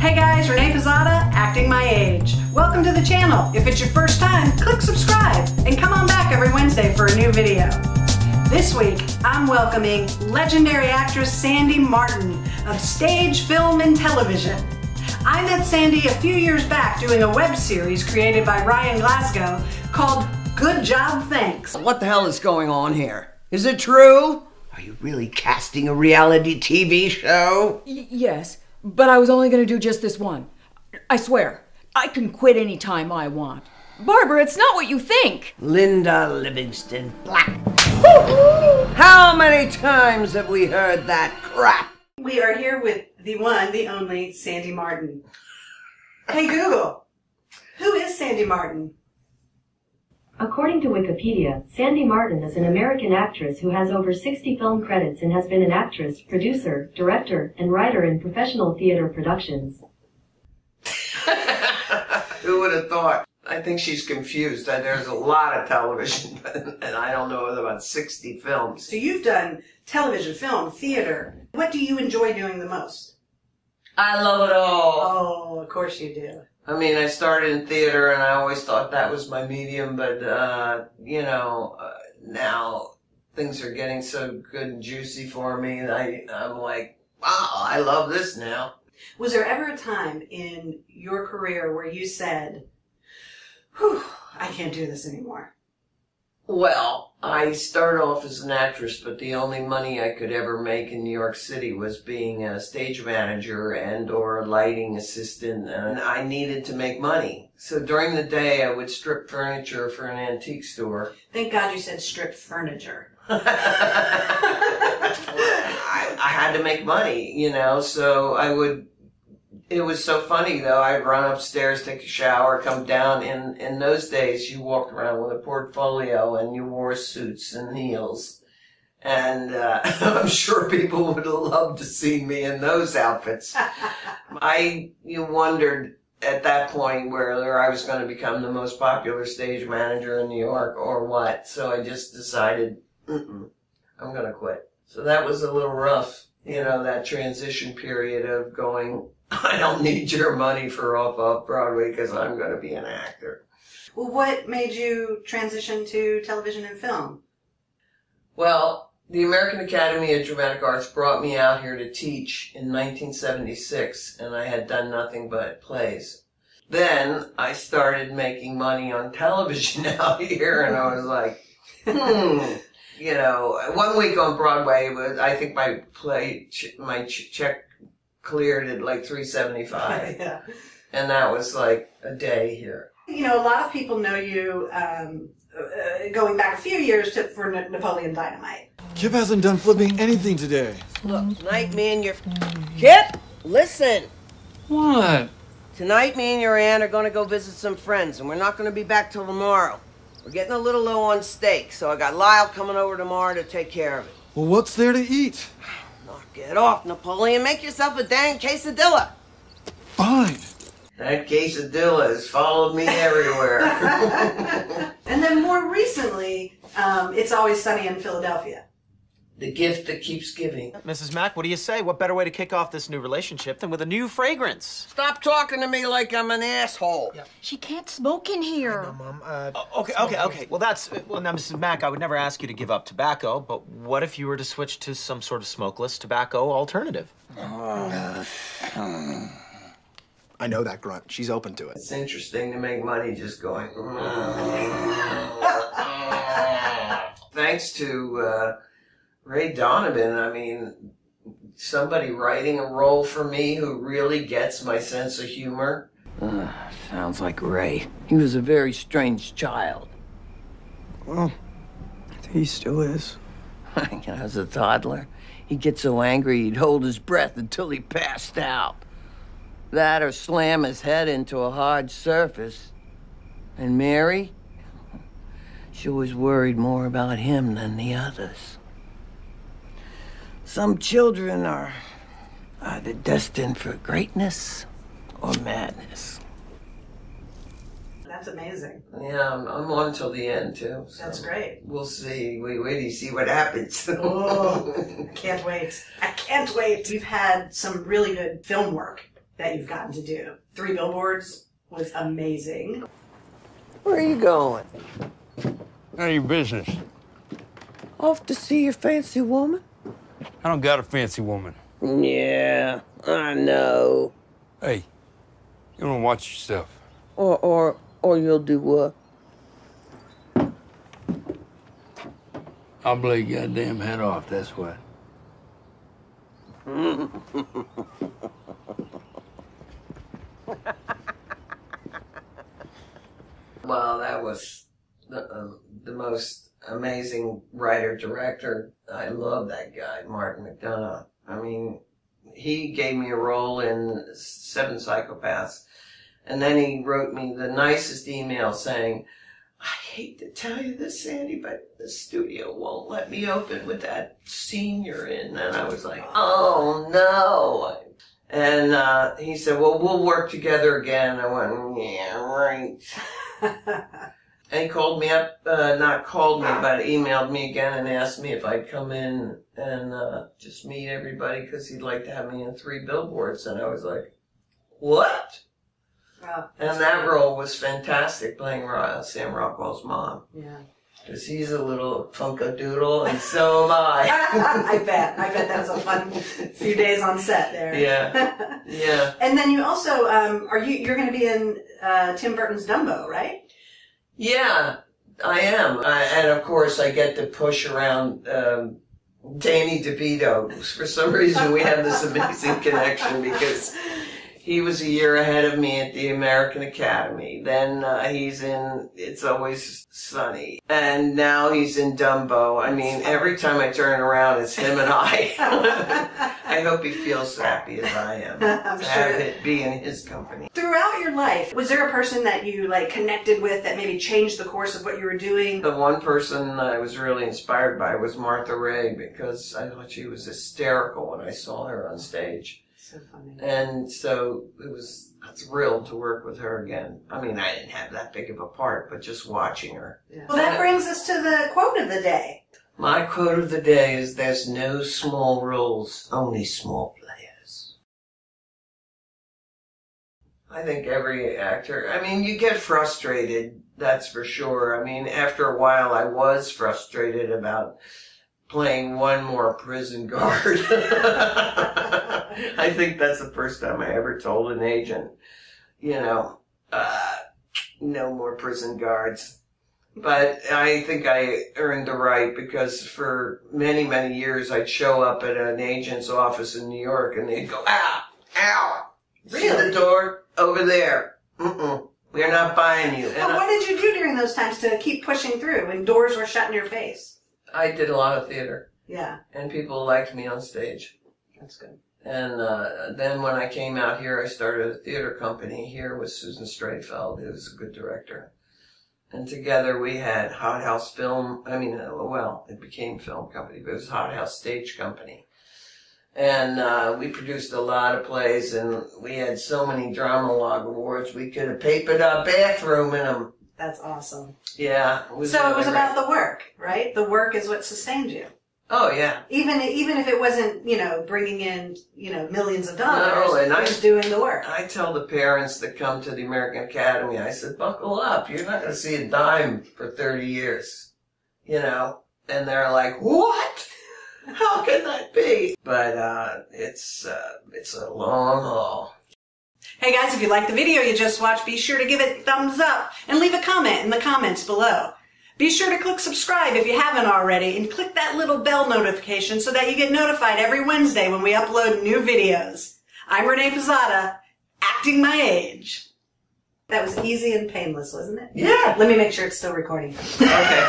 Hey guys, Renee Pizzata, acting my age. Welcome to the channel. If it's your first time, click subscribe and come on back every Wednesday for a new video. This week, I'm welcoming legendary actress Sandy Martin of stage, film, and television. I met Sandy a few years back doing a web series created by Ryan Glasgow called Good Job, Thanks. What the hell is going on here? Is it true? Are you really casting a reality TV show? Yes, but I was only going to do just this one. I swear, I can quit any time I want. Barbara, it's not what you think. Linda Livingston Black. How many times have we heard that crap? We are here with the one, the only Sandy Martin. Hey Google, who is Sandy Martin? According to Wikipedia, Sandy Martin is an American actress who has over 60 film credits and has been an actress, producer, director, and writer in professional theater productions. Who would have thought? I think she's confused. There's a lot of television, and I don't know about 60 films. So you've done television, film, theater. What do you enjoy doing the most? I love it all. Oh, of course you do. I mean, I started in theater, and I always thought that was my medium, but, now things are getting so good and juicy for me, and I'm like, wow, I love this now. Was there ever a time in your career where you said, whew, I can't do this anymore? Well, I started off as an actress, but the only money I could ever make in New York City was being a stage manager and or a lighting assistant, and I needed to make money. So during the day, I would strip furniture for an antique store. Thank God you said strip furniture. I had to make money, so it was so funny, though. I'd run upstairs, take a shower, come down. In those days, you walked around with a portfolio and you wore suits and heels. And I'm sure people would have loved to see me in those outfits. You wondered at that point whether I was going to become the most popular stage manager in New York or what. So I just decided, I'm going to quit. So that was a little rough, that transition period of going, I don't need your money for off Broadway because I'm going to be an actor. Well, what made you transition to television and film? Well, the American Academy of Dramatic Arts brought me out here to teach in 1976, and I had done nothing but plays. Then I started making money on television out here, and I was like, 1 week on Broadway was, I think my check cleared at like $375. Yeah. And that was like a day here. A lot of people know you going back a few years for Napoleon Dynamite. Kip hasn't done flipping anything today. Look, tonight me and your... Kip, listen. What? Tonight me and your aunt are going to go visit some friends, and we're not going to be back till tomorrow. We're getting a little low on steak, so I got Lyle coming over tomorrow to take care of it. Well, what's there to eat? Get off, Napoleon. Make yourself a dang quesadilla. Fine. That quesadilla has followed me everywhere. And then more recently, It's Always Sunny in Philadelphia. The gift that keeps giving. Mrs. Mack, what do you say? What better way to kick off this new relationship than with a new fragrance? Stop talking to me like I'm an asshole. She can't smoke in here. No, Mom. Okay. Well, now, Mrs. Mack, I would never ask you to give up tobacco, but what if you were to switch to some sort of smokeless tobacco alternative? I know that grunt. She's open to it. It's interesting to make money just going. Thanks to Ray Donovan, somebody writing a role for me who really gets my sense of humor. Sounds like Ray. He was a very strange child. Well, I think he still is. As a toddler, he'd get so angry he'd hold his breath until he passed out. That or slam his head into a hard surface. And Mary? She was worried more about him than the others. Some children are either destined for greatness or madness. That's amazing. Yeah, I'm on till the end, too. So That's great. We'll see. Wait till you see what happens. Oh, I can't wait. I can't wait. You've had some really good film work. that you've gotten to do. 3 Billboards was amazing. Where are you going? None of your business. Off to see your fancy woman? I don't got a fancy woman. Yeah, I know. Hey, you don't watch yourself. Or you'll do what? I'll blow your goddamn head off, that's what. Well, that was the most amazing writer-director. I love that guy, Martin McDonough. I mean, he gave me a role in 7 Psychopaths, and then he wrote me the nicest email saying, I hate to tell you this, Sandy, but the studio won't let me open with that scene you're in. And I was like, oh, no. And he said, well, we'll work together again. I went, yeah, right. And he called me up, not called me, but emailed me again and asked me if I'd come in and just meet everybody because he'd like to have me in 3 Billboards. And I was like, what? Wow. And that role was fantastic, playing Sam Rockwell's mom. Yeah. Because he's a little funkadoodle, and so am I. I bet that was a fun few days on set there. Yeah. Yeah. And then you also, you're going to be in Tim Burton's Dumbo, right? Yeah, I am. And of course, I get to push around Danny DeVito. For some reason, we have this amazing connection because he was a year ahead of me at the American Academy. Then he's in It's Always Sunny. And now he's in Dumbo. I mean, every time I turn around, it's him and I. I hope he feels as happy as I am. I'm to sure. have it be in his company. Throughout your life, was there a person that you connected with that maybe changed the course of what you were doing? The one person I was really inspired by was Martha Raye because I thought she was hysterical when I saw her on stage. So funny. And so it was thrilled to work with her again. I mean, I didn't have that big of a part, but just watching her. Yeah. Well, that brings us to the quote of the day. My quote of the day is, there's no small roles, only small players. I think every actor, I mean, you get frustrated, that's for sure. I mean, after a while, I was frustrated about playing one more prison guard. I think that's the first time I ever told an agent, no more prison guards. But I think I earned the right because for many, many years I'd show up at an agent's office in New York and they'd go, ow, ow, see the door over there. We're not buying you. But what did you do during those times to keep pushing through when doors were shut in your face? I did a lot of theater. Yeah. And people liked me on stage. That's good. And then when I came out here, I started a theater company here with Susan Strayfeld, who's a good director. And together we had Hot House Film, it became Film Company, but it was Hot House Stage Company. And we produced a lot of plays, and we had so many Drama Log Awards, we could have papered our bathroom in them. That's awesome. Yeah. It was about the work, right? The work is what sustained you. Oh, yeah. Even if it wasn't, bringing in, millions of dollars, no, and I was doing the work. I tell the parents that come to the American Academy, I said, buckle up. You're not going to see a dime for 30 years, And they're like, what? How can that be? But it's a long haul. Hey guys, if you liked the video you just watched, be sure to give it a thumbs up and leave a comment in the comments below. Be sure to click subscribe if you haven't already and click that little bell notification so that you get notified every Wednesday when we upload new videos. I'm Renee Pizzata, acting my age. That was easy and painless, wasn't it? Yeah. Let me make sure it's still recording. Okay.